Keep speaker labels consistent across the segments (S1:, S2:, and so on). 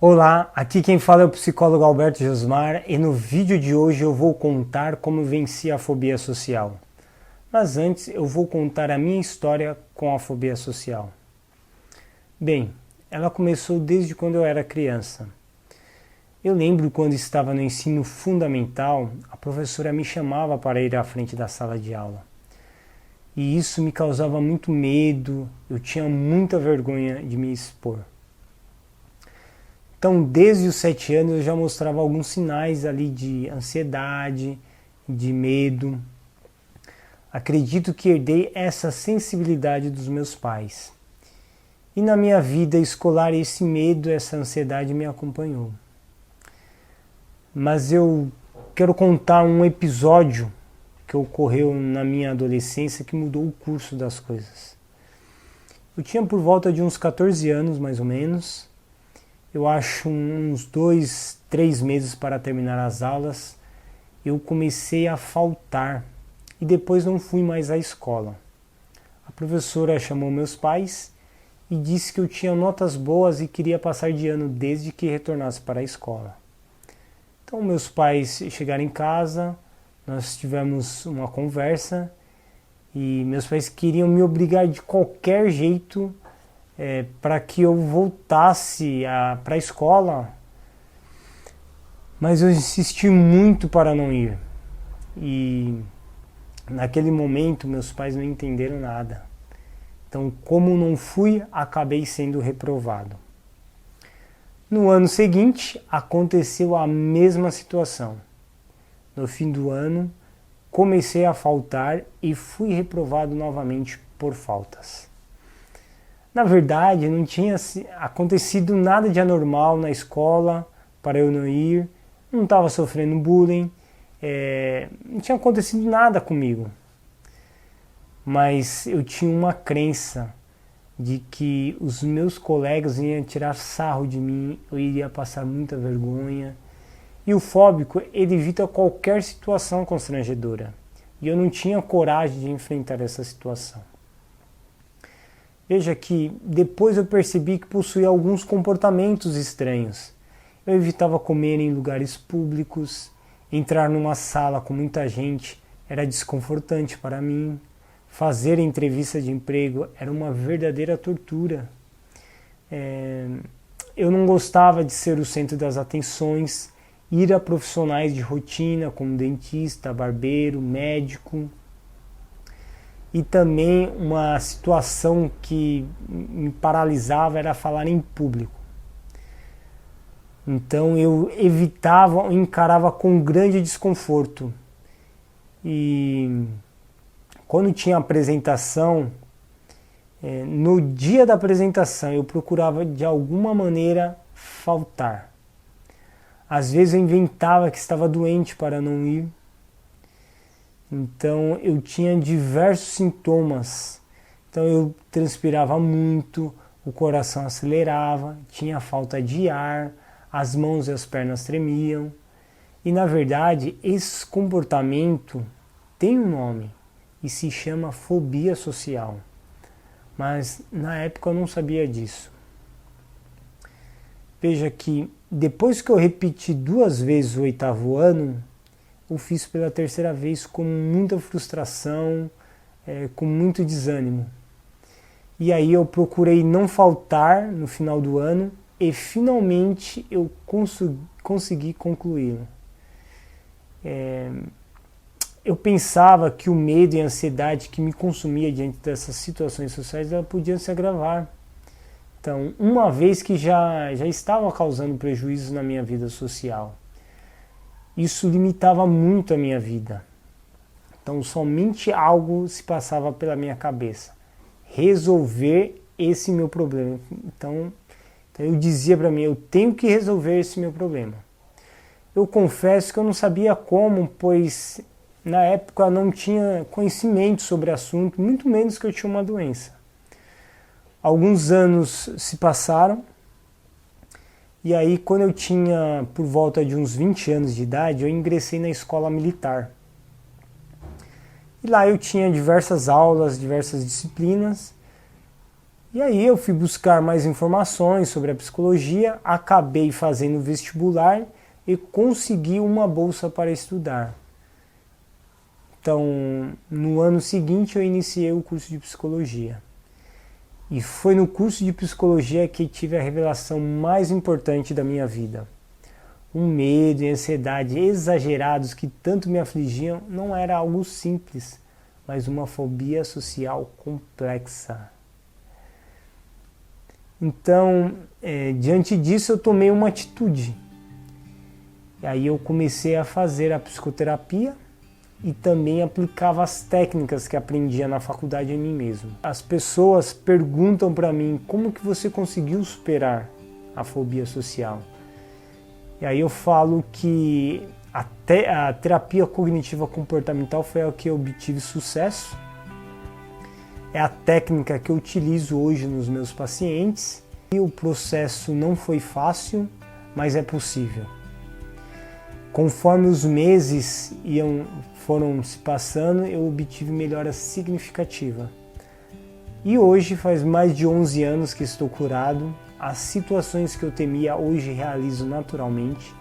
S1: Olá, aqui quem fala é o psicólogo Alberto Josmar e no vídeo de hoje eu vou contar como venci a fobia social. Mas antes eu vou contar a minha história com a fobia social. Bem, ela começou desde quando eu era criança. Eu lembro quando estava no ensino fundamental, a professora me chamava para ir à frente da sala de aula. E isso me causava muito medo, eu tinha muita vergonha de me expor. Então, desde os 7 anos eu já mostrava alguns sinais ali de ansiedade, de medo. Acredito que herdei essa sensibilidade dos meus pais. E na minha vida escolar esse medo, essa ansiedade me acompanhou. Mas eu quero contar um episódio que ocorreu na minha adolescência que mudou o curso das coisas. Eu tinha por volta de uns 14 anos, mais ou menos. Eu acho uns 2, 3 meses para terminar as aulas, eu comecei a faltar e depois não fui mais à escola. A professora chamou meus pais e disse que eu tinha notas boas e queria passar de ano desde que retornasse para a escola. Então meus pais chegaram em casa, nós tivemos uma conversa e meus pais queriam me obrigar de qualquer jeito para que eu voltasse para a escola, mas eu insisti muito para não ir. E naquele momento meus pais não entenderam nada. Então, como não fui, acabei sendo reprovado. No ano seguinte, aconteceu a mesma situação. No fim do ano, comecei a faltar e fui reprovado novamente por faltas. Na verdade, não tinha acontecido nada de anormal na escola para eu não ir, não estava sofrendo bullying, não tinha acontecido nada comigo. Mas eu tinha uma crença de que os meus colegas iam tirar sarro de mim, eu iria passar muita vergonha. E o fóbico, ele evita qualquer situação constrangedora. E eu não tinha coragem de enfrentar essa situação. Veja que depois eu percebi que possuía alguns comportamentos estranhos. Eu evitava comer em lugares públicos, entrar numa sala com muita gente era desconfortante para mim, fazer entrevista de emprego era uma verdadeira tortura. Eu não gostava de ser o centro das atenções, ir a profissionais de rotina como dentista, barbeiro, médico. E também uma situação que me paralisava era falar em público. Então eu evitava, encarava com grande desconforto. E quando tinha apresentação, no dia da apresentação eu procurava de alguma maneira faltar. Às vezes eu inventava que estava doente para não ir. Então eu tinha diversos sintomas. Então eu transpirava muito, o coração acelerava, tinha falta de ar, as mãos e as pernas tremiam. E na verdade esse comportamento tem um nome e se chama fobia social. Mas na época eu não sabia disso. Veja que depois que eu repeti 2 vezes o 8º ano, eu fiz pela 3ª vez com muita frustração, com muito desânimo. E aí eu procurei não faltar no final do ano e finalmente eu consegui concluí-lo. Eu pensava que o medo e a ansiedade que me consumia diante dessas situações sociais ela podiam se agravar. Então, uma vez que já estava causando prejuízos na minha vida social. Isso limitava muito a minha vida. Então somente algo se passava pela minha cabeça. Resolver esse meu problema. Então eu dizia para mim, eu tenho que resolver esse meu problema. Eu confesso que eu não sabia como, pois na época eu não tinha conhecimento sobre o assunto, muito menos que eu tinha uma doença. Alguns anos se passaram. E aí, quando eu tinha por volta de uns 20 anos de idade, eu ingressei na escola militar. E lá eu tinha diversas aulas, diversas disciplinas. E aí eu fui buscar mais informações sobre a psicologia, acabei fazendo vestibular e consegui uma bolsa para estudar. Então, no ano seguinte eu iniciei o curso de psicologia. E foi no curso de psicologia que tive a revelação mais importante da minha vida. O medo e a ansiedade exagerados que tanto me afligiam não era algo simples, mas uma fobia social complexa. Então, diante disso eu tomei uma atitude. E aí eu comecei a fazer a psicoterapia e também aplicava as técnicas que aprendia na faculdade em mim mesmo. As pessoas perguntam para mim como que você conseguiu superar a fobia social. E aí eu falo que a terapia cognitiva comportamental foi a que eu obtive sucesso. É a técnica que eu utilizo hoje nos meus pacientes. E o processo não foi fácil, mas é possível. Conforme os meses foram se passando, eu obtive melhora significativa. E hoje faz mais de 11 anos que estou curado. As situações que eu temia hoje realizo naturalmente,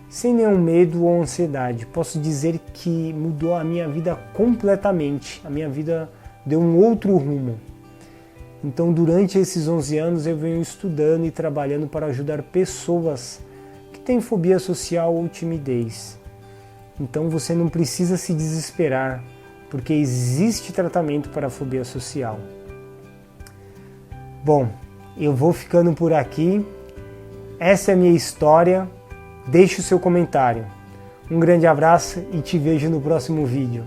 S1: sem nenhum medo ou ansiedade. Posso dizer que mudou a minha vida completamente. A minha vida deu um outro rumo. Então, durante esses 11 anos, eu venho estudando e trabalhando para ajudar pessoas que têm fobia social ou timidez. Então, você não precisa se desesperar, porque existe tratamento para a fobia social. Bom, eu vou ficando por aqui. Essa é a minha história. Deixe o seu comentário. Um grande abraço e te vejo no próximo vídeo.